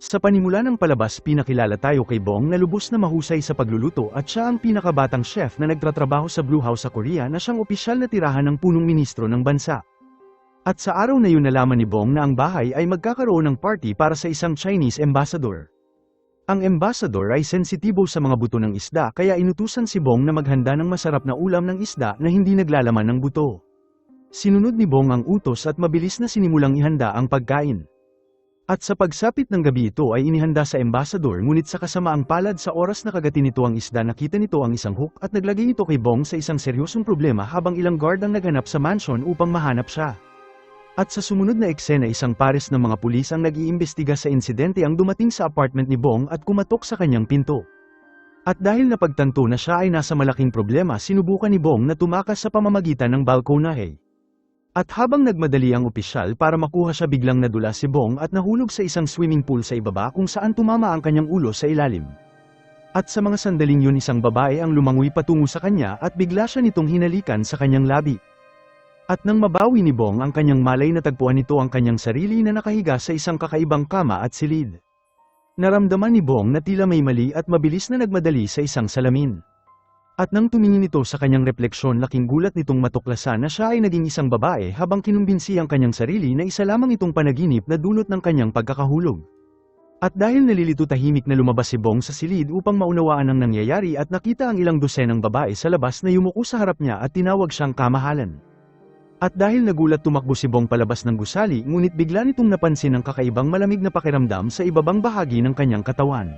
Sa panimula ng palabas pinakilala tayo kay Bong na lubos na mahusay sa pagluluto at siya ang pinakabatang chef na nagtatrabaho sa Blue House sa Korea na siyang opisyal na tirahan ng punong ministro ng bansa. At sa araw na yun nalaman ni Bong na ang bahay ay magkakaroon ng party para sa isang Chinese ambassador. Ang ambassador ay sensitibo sa mga buto ng isda kaya inutusan si Bong na maghanda ng masarap na ulam ng isda na hindi naglalaman ng buto. Sinunod ni Bong ang utos at mabilis na sinimulang ihanda ang pagkain. At sa pagsapit ng gabi ito ay inihanda sa ambassador ngunit sa kasamaang palad sa oras na kagati nito ang isda nakita nito ang isang hook at naglagay ito kay Bong sa isang seryosong problema habang ilang guard ang naghanap sa mansion upang mahanap siya. At sa sumunod na eksena isang pares ng mga pulis ang nag-iimbestiga sa insidente ang dumating sa apartment ni Bong at kumatok sa kanyang pinto. At dahil napagtanto na siya ay nasa malaking problema sinubukan ni Bong na tumakas sa pamamagitan ng balkonahe. At habang nagmadali ang opisyal para makuha siya biglang nadula si Bong at nahulog sa isang swimming pool sa ibaba kung saan tumama ang kanyang ulo sa ilalim. At sa mga sandaling yun isang babae ang lumangoy patungo sa kanya at bigla siya nitong hinalikan sa kanyang labi. At nang mabawi ni Bong ang kanyang malay natagpuan nito ang kanyang sarili na nakahiga sa isang kakaibang kama at silid. Naramdaman ni Bong na tila may mali at mabilis na nagmadali sa isang salamin. At nang tumingin ito sa kanyang refleksyon laking gulat nitong matuklasan na siya ay naging isang babae habang kinumbinsi ang kanyang sarili na isa lamang itong panaginip na dulot ng kanyang pagkakahulog. At dahil nalilito tahimik na lumabas si Bong sa silid upang maunawaan ang nangyayari at nakita ang ilang dosenang babae sa labas na yumuko sa harap niya at tinawag siyang kamahalan. At dahil nagulat tumakbo si Bong palabas ng gusali ngunit bigla nitong napansin ang kakaibang malamig na pakiramdam sa ibabang bahagi ng kanyang katawan.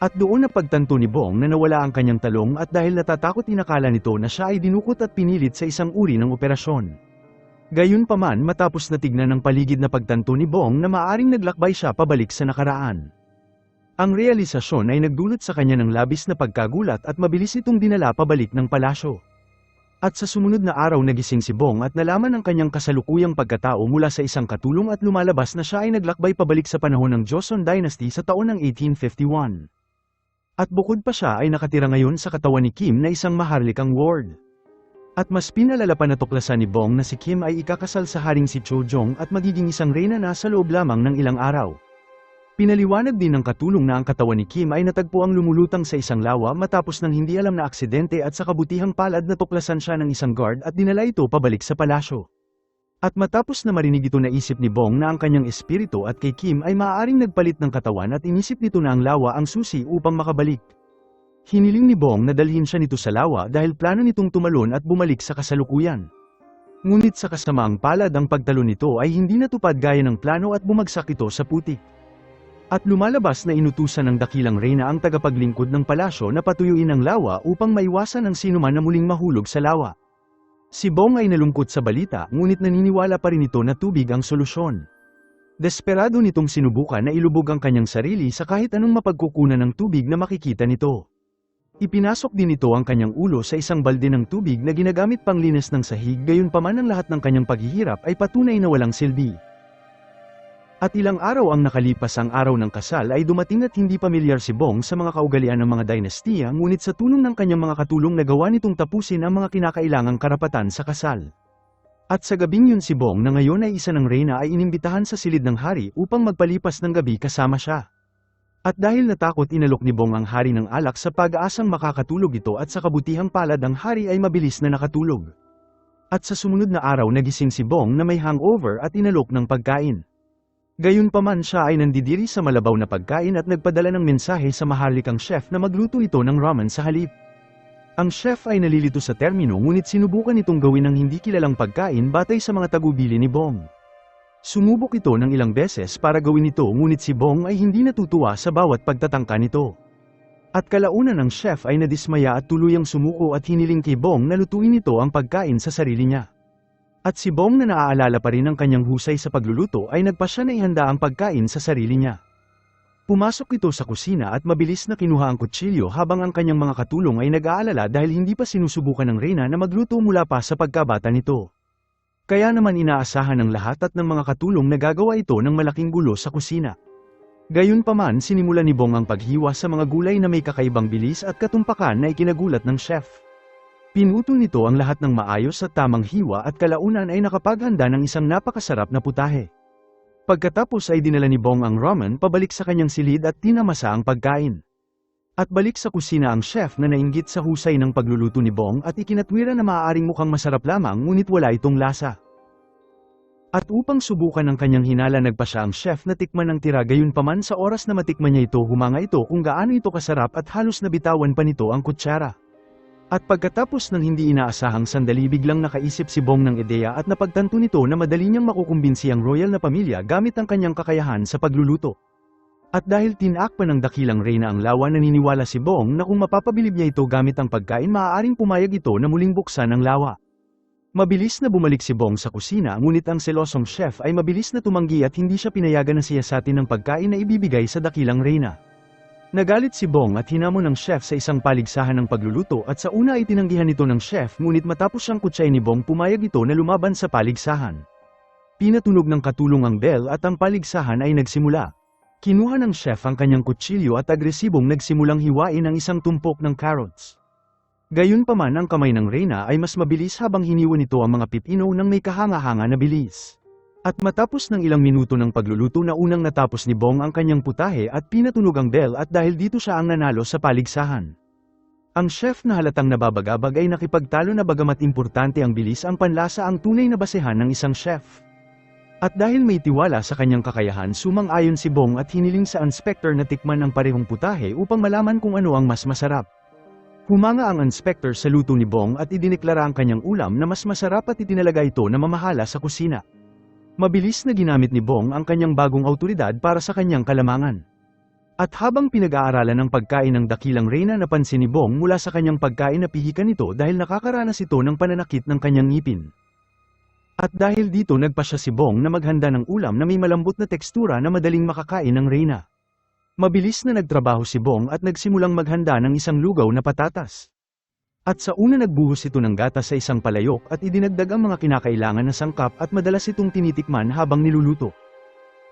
At doon napagtanto ni Bong na nawala ang kanyang talong at dahil natatakot inakala nito na siya ay dinukot at pinilit sa isang uri ng operasyon. Gayunpaman matapos na tignan ng paligid na pagtanto ni Bong na maaring naglakbay siya pabalik sa nakaraan. Ang realisasyon ay nagdulot sa kanya ng labis na pagkagulat at mabilis itong dinala pabalik ng palasyo. At sa sumunod na araw nagising si Bong at nalaman ang kanyang kasalukuyang pagkatao mula sa isang katulong at lumalabas na siya ay naglakbay pabalik sa panahon ng Joseon Dynasty sa taon ng 1851. At bukod pa siya ay nakatira ngayon sa katawan ni Kim na isang maharlikang ward. At mas pinalala pa natuklasan ni Bong na si Kim ay ikakasal sa haring si Cho Jong at magiging isang reyna na sa loob lamang ng ilang araw. Pinaliwanag din ng katulong na ang katawan ni Kim ay natagpuang lumulutang sa isang lawa matapos ng hindi alam na aksidente at sa kabutihang palad natuklasan siya ng isang guard at dinala ito pabalik sa palasyo. At matapos na marinig ito naisip ni Bong na ang kanyang espiritu at kay Kim ay maaaring nagpalit ng katawan at inisip nito na ang lawa ang susi upang makabalik. Hiniling ni Bong na dalhin siya nito sa lawa dahil plano nitong tumalon at bumalik sa kasalukuyan. Ngunit sa kasamaang palad ang pagtalon nito ay hindi natupad gaya ng plano at bumagsak ito sa putik. At lumalabas na inutusan ng dakilang reyna ang tagapaglingkod ng palasyo na patuyuin ang lawa upang maiwasan ang sinuman na muling mahulog sa lawa. Si Bong ay nalungkot sa balita ngunit naniniwala pa rin ito na tubig ang solusyon. Desperado nitong sinubukan na ilubog ang kanyang sarili sa kahit anong mapagkukunan ng tubig na makikita nito. Ipinasok din ito ang kanyang ulo sa isang balde ng tubig na ginagamit panglinis ng sahig gayunpaman ang lahat ng kanyang paghihirap ay patunay na walang silbi. At ilang araw ang nakalipas ang araw ng kasal ay dumating at hindi pamilyar si Bong sa mga kaugalian ng mga dinastiya ngunit sa tulong ng kanyang mga katulong nagawa nitong tapusin ang mga kinakailangang karapatan sa kasal. At sa gabing yun si Bong na ngayon ay isa ng reyna ay inimbitahan sa silid ng hari upang magpalipas ng gabi kasama siya. At dahil natakot inalok ni Bong ang hari ng alak sa pag-aasang makakatulog ito at sa kabutihang palad ang hari ay mabilis na nakatulog. At sa sumunod na araw nagising si Bong na may hangover at inalok ng pagkain. Gayunpaman siya ay nandidiri sa malabaw na pagkain at nagpadala ng mensahe sa maharlikang chef na magluto ito ng ramen sa halip. Ang chef ay nalilito sa termino ngunit sinubukan itong gawin ng hindi kilalang pagkain batay sa mga tagubili ni Bong. Sumubok ito ng ilang beses para gawin ito ngunit si Bong ay hindi natutuwa sa bawat pagtatangka nito. At kalaunan ng chef ay nadismaya at tuluyang sumuko at hiniling kay Bong na lutuin ito ang pagkain sa sarili niya. At si Bong na naaalala pa rin ang kanyang husay sa pagluluto ay nagpasya na ihanda ang pagkain sa sarili niya. Pumasok ito sa kusina at mabilis na kinuha ang kutsilyo habang ang kanyang mga katulong ay nag-aalala dahil hindi pa sinusubukan ng reyna na magluto mula pa sa pagkabata nito. Kaya naman inaasahan ng lahat at ng mga katulong na gagawa ito ng malaking gulo sa kusina. Gayunpaman sinimulan ni Bong ang paghiwa sa mga gulay na may kakaibang bilis at katumpakan na ikinagulat ng chef. Pinutol nito ang lahat ng maayos at tamang hiwa at kalaunan ay nakapaghanda ng isang napakasarap na putahe. Pagkatapos ay dinala ni Bong ang ramen pabalik sa kanyang silid at tinamasa ang pagkain. At balik sa kusina ang chef na nainggit sa husay ng pagluluto ni Bong at ikinatwira na maaaring mukhang masarap lamang ngunit wala itong lasa. At upang subukan ang kanyang hinala nagpa siya ang chef na tikman ng tira gayunpaman sa oras na matikman niya ito humanga ito kung gaano ito kasarap at halos nabitawan pa nito ang kutsara. At pagkatapos ng hindi inaasahang sandali biglang nakaisip si Bong ng ideya at napagtanto nito na madali niyang makukumbinsi ang royal na pamilya gamit ang kanyang kakayahan sa pagluluto. At dahil tinakpan ng dakilang reyna ang lawa naniniwala si Bong na kung mapapabilib niya ito gamit ang pagkain maaaring pumayag ito na muling buksan ang lawa. Mabilis na bumalik si Bong sa kusina ngunit ang selosong chef ay mabilis na tumanggi at hindi siya pinayagan na siyasatin ng pagkain na ibibigay sa dakilang reyna. Nagalit si Bong at hinamon ng chef sa isang paligsahan ng pagluluto at sa una ay tinanggihan ito ng chef ngunit matapos siyang kutsay ni Bong pumayag ito na lumaban sa paligsahan. Pinatunog ng katulong ang bell at ang paligsahan ay nagsimula. Kinuha ng chef ang kanyang kutsilyo at agresibong nagsimulang hiwain ang isang tumpok ng carrots. Gayunpaman ang kamay ng reyna ay mas mabilis habang hiniwa nito ang mga pipino ng may kahanga-hanga na bilis. At matapos ng ilang minuto ng pagluluto na unang natapos ni Bong ang kanyang putahe at pinatunog ang bell at dahil dito siya ang nanalo sa paligsahan. Ang chef na halatang nababagabag ay nakipagtalo na bagamat importante ang bilis ang panlasa ang tunay na basehan ng isang chef. At dahil may tiwala sa kanyang kakayahan sumang-ayon si Bong at hiniling sa inspector na tikman ang parehong putahe upang malaman kung ano ang mas masarap. Humanga ang inspector sa luto ni Bong at idineklara ang kanyang ulam na mas masarap at itinalaga ito na mamahala sa kusina. Mabilis na ginamit ni Bong ang kanyang bagong awtoridad para sa kanyang kalamangan. At habang pinag-aaralan ng pagkain ng dakilang reyna napansin ni Bong mula sa kanyang pagkain na pihikan ito dahil nakakaranas ito ng pananakit ng kanyang ngipin. At dahil dito nagpa siya si Bong na maghanda ng ulam na may malambot na tekstura na madaling makakain ng reyna. Mabilis na nagtrabaho si Bong at nagsimulang maghanda ng isang lugaw na patatas. At sa una nagbuhos ito ng gatas sa isang palayok at idinagdag ang mga kinakailangan na sangkap at madalas itong tinitikman habang niluluto.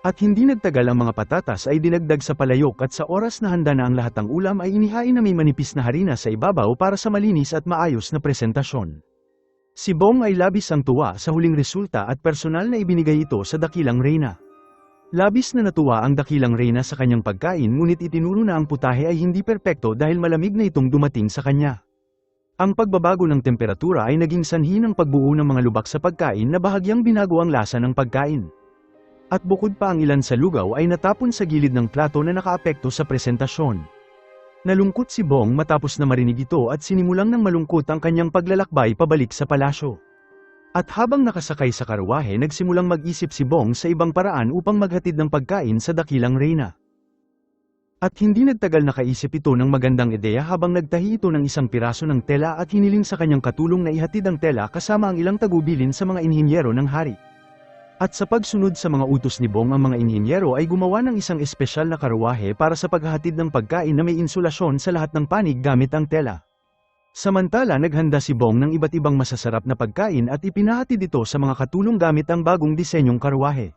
At hindi nagtagal ang mga patatas ay dinagdag sa palayok at sa oras na handa na ang lahat ng ulam ay inihain na may manipis na harina sa ibabaw para sa malinis at maayos na presentasyon. Si Bong ay labis ang tuwa sa huling resulta at personal na ibinigay ito sa dakilang reyna. Labis na natuwa ang dakilang reyna sa kanyang pagkain ngunit itinuro na ang putahe ay hindi perpekto dahil malamig na itong dumating sa kanya. Ang pagbabago ng temperatura ay naging sanhi ng pagbuo ng mga lubak sa pagkain na bahagyang binago ang lasa ng pagkain. At bukod pa ang ilan sa lugaw ay natapon sa gilid ng plato na nakaapekto sa presentasyon. Nalungkot si Bong matapos na marinig ito at sinimulang ng malungkot ang kanyang paglalakbay pabalik sa palasyo. At habang nakasakay sa karwahe nagsimulang mag-isip si Bong sa ibang paraan upang maghatid ng pagkain sa dakilang reyna. At hindi nagtagal nakaisip ito ng magandang ideya habang nagtahi ito ng isang piraso ng tela at hiniling sa kanyang katulong na ihatid ang tela kasama ang ilang tagubilin sa mga inhinyero ng hari. At sa pagsunod sa mga utos ni Bong ang mga inhinyero ay gumawa ng isang espesyal na karwahe para sa paghahatid ng pagkain na may insulasyon sa lahat ng panig gamit ang tela. Samantala naghanda si Bong ng iba't ibang masasarap na pagkain at ipinahatid ito sa mga katulong gamit ang bagong disenyong karwahe.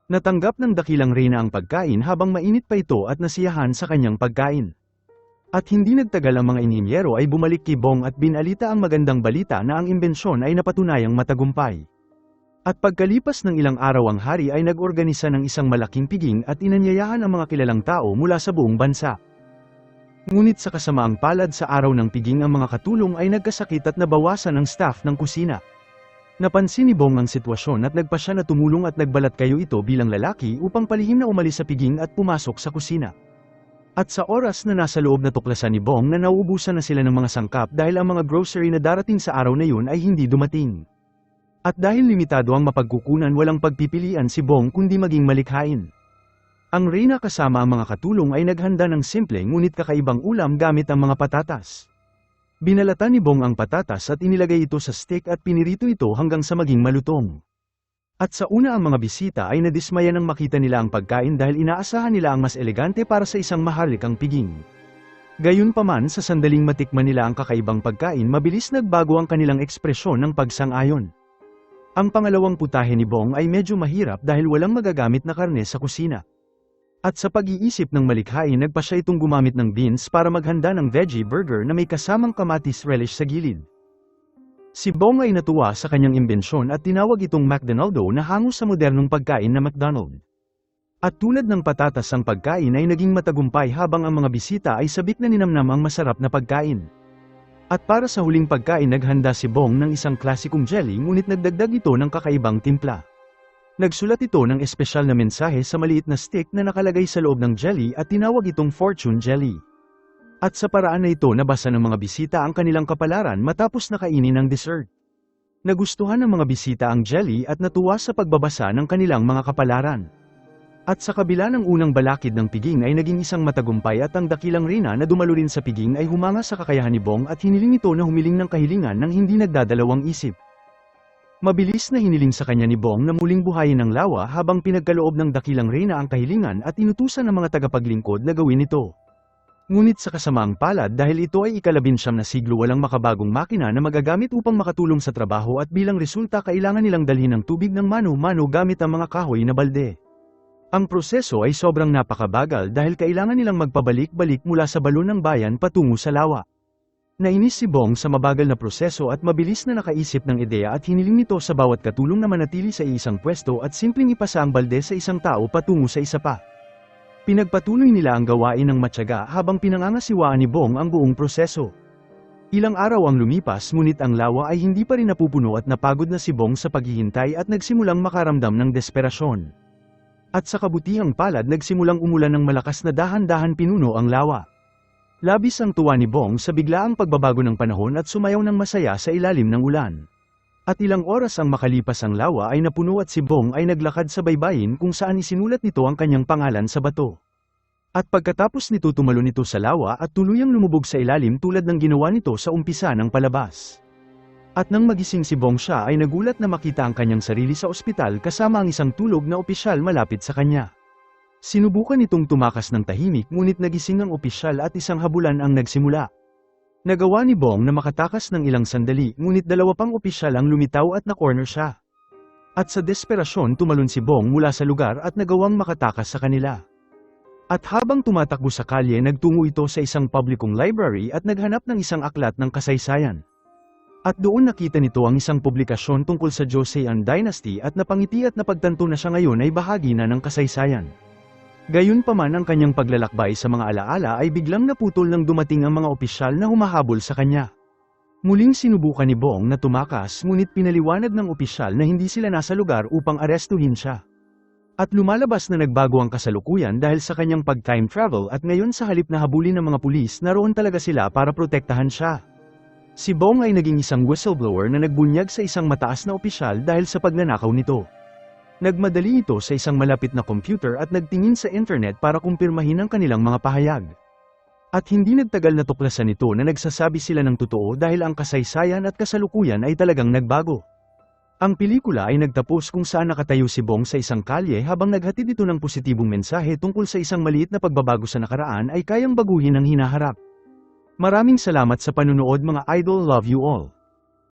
Natanggap ng dakilang reyna ang pagkain habang mainit pa ito at nasiyahan sa kanyang pagkain. At hindi nagtagal ang mga inhinyero ay bumalik kay Bong at binalita ang magandang balita na ang imbensyon ay napatunayang matagumpay. At pagkalipas ng ilang araw ang hari ay nag-organisa ng isang malaking piging at inanyayahan ang mga kilalang tao mula sa buong bansa. Ngunit sa kasamaang palad sa araw ng piging ang mga katulong ay nagkasakit at nabawasan ang staff ng kusina. Napansin ni Bong ang sitwasyon at nagpa siya na tumulong at nagbalat kayo ito bilang lalaki upang palihim na umalis sa piging at pumasok sa kusina. At sa oras na nasa loob na tuklasan ni Bong na nauubusan na sila ng mga sangkap dahil ang mga grocery na darating sa araw na yun ay hindi dumating. At dahil limitado ang mapagkukunan walang pagpipilian si Bong kundi maging malikhain. Ang reyna kasama ang mga katulong ay naghanda ng simple ngunit kakaibang ulam gamit ang mga patatas. Binalatan ni Bong ang patatas at inilagay ito sa stick at pinirito ito hanggang sa maging malutong. At sa una ang mga bisita ay nadismaya nang makita nila ang pagkain dahil inaasahan nila ang mas elegante para sa isang maharlikang piging. Gayunpaman sa sandaling matikman nila ang kakaibang pagkain mabilis nagbago ang kanilang ekspresyon ng pagsang-ayon. Ang pangalawang putahe ni Bong ay medyo mahirap dahil walang magagamit na karne sa kusina. At sa pag-iisip ng malikhain nagpa siya itong gumamit ng beans para maghanda ng veggie burger na may kasamang kamatis relish sa gilid. Si Bong ay natuwa sa kanyang imbensyon at tinawag itong McDonaldo na hango sa modernong pagkain na McDonald. At tulad ng patatas ang pagkain ay naging matagumpay habang ang mga bisita ay sabik na ninamnam ang masarap na pagkain. At para sa huling pagkain naghanda si Bong ng isang klasikong jelly ngunit nagdagdag ito ng kakaibang timpla. Nagsulat ito ng espesyal na mensahe sa maliit na stick na nakalagay sa loob ng jelly at tinawag itong Fortune Jelly. At sa paraan na ito nabasa ng mga bisita ang kanilang kapalaran matapos na kainin ang dessert. Nagustuhan ng mga bisita ang jelly at natuwa sa pagbabasa ng kanilang mga kapalaran. At sa kabila ng unang balakid ng piging ay naging isang matagumpay at ang dakilang reyna na dumalo rin sa piging ay humanga sa kakayahan ni Bong at hiniling ito na humiling ng kahilingan nang hindi nagdadalawang isip. Mabilis na hiniling sa kanya ni Bong na muling buhayin ang lawa habang pinagkaloob ng dakilang reyna ang kahilingan at inutusan ng mga tagapaglingkod na gawin ito. Ngunit sa kasamaang palad dahil ito ay ika-19 na siglo walang makabagong makina na magagamit upang makatulong sa trabaho at bilang resulta kailangan nilang dalhin ng tubig ng mano-mano gamit ang mga kahoy na balde. Ang proseso ay sobrang napakabagal dahil kailangan nilang magpabalik-balik mula sa balon ng bayan patungo sa lawa. Nainis si Bong sa mabagal na proseso at mabilis na nakaisip ng ideya at hiniling nito sa bawat katulong na manatili sa isang pwesto at simpleng ipasa ang balde sa isang tao patungo sa isa pa. Pinagpatuloy nila ang gawain ng matyaga habang pinangangasiwaan ni Bong ang buong proseso. Ilang araw ang lumipas ngunit ang lawa ay hindi pa rin napupuno at napagod na si Bong sa paghihintay at nagsimulang makaramdam ng desperasyon. At sa kabutihang palad nagsimulang umulan ng malakas na dahan-dahan pinuno ang lawa. Labis ang tuwa ni Bong sa biglaang pagbabago ng panahon at sumayaw ng masaya sa ilalim ng ulan. At ilang oras ang makalipas ang lawa ay napuno at si Bong ay naglakad sa baybayin kung saan isinulat nito ang kanyang pangalan sa bato. At pagkatapos nito tumalon ito sa lawa at tuluyang lumubog sa ilalim tulad ng ginawa nito sa umpisa ng palabas. At nang magising si Bong siya ay nagulat na makita ang kanyang sarili sa ospital kasama ang isang tulog na opisyal malapit sa kanya. Sinubukan itong tumakas ng tahimik ngunit nagising ang opisyal at isang habulan ang nagsimula. Nagawa ni Bong na makatakas ng ilang sandali ngunit dalawa pang opisyal ang lumitaw at na-corner siya. At sa desperasyon tumalon si Bong mula sa lugar at nagawang makatakas sa kanila. At habang tumatakbo sa kalye nagtungo ito sa isang publikong library at naghanap ng isang aklat ng kasaysayan. At doon nakita nito ang isang publikasyon tungkol sa Joseon Dynasty at napangiti at napagtanto na siya ngayon ay bahagi na ng kasaysayan. Gayunpaman ang kanyang paglalakbay sa mga alaala ay biglang naputol nang dumating ang mga opisyal na humahabol sa kanya. Muling sinubukan ni Bong na tumakas ngunit pinaliwanag ng opisyal na hindi sila nasa lugar upang arestuhin siya. At lumalabas na nagbago ang kasalukuyan dahil sa kanyang pag-time travel at ngayon sa halip na habulin ng mga pulis naroon talaga sila para protektahan siya. Si Bong ay naging isang whistleblower na nagbunyag sa isang mataas na opisyal dahil sa pagnanakaw nito. Nagmadali ito sa isang malapit na computer at nagtingin sa internet para kumpirmahin ang kanilang mga pahayag. At hindi nagtagal na tuklasan nito na nagsasabi sila ng totoo dahil ang kasaysayan at kasalukuyan ay talagang nagbago. Ang pelikula ay nagtapos kung saan nakatayo si Bong sa isang kalye habang naghatid ito ng positibong mensahe tungkol sa isang maliit na pagbabago sa nakaraan ay kayang baguhin ang hinaharap. Maraming salamat sa panunood mga idol, love you all.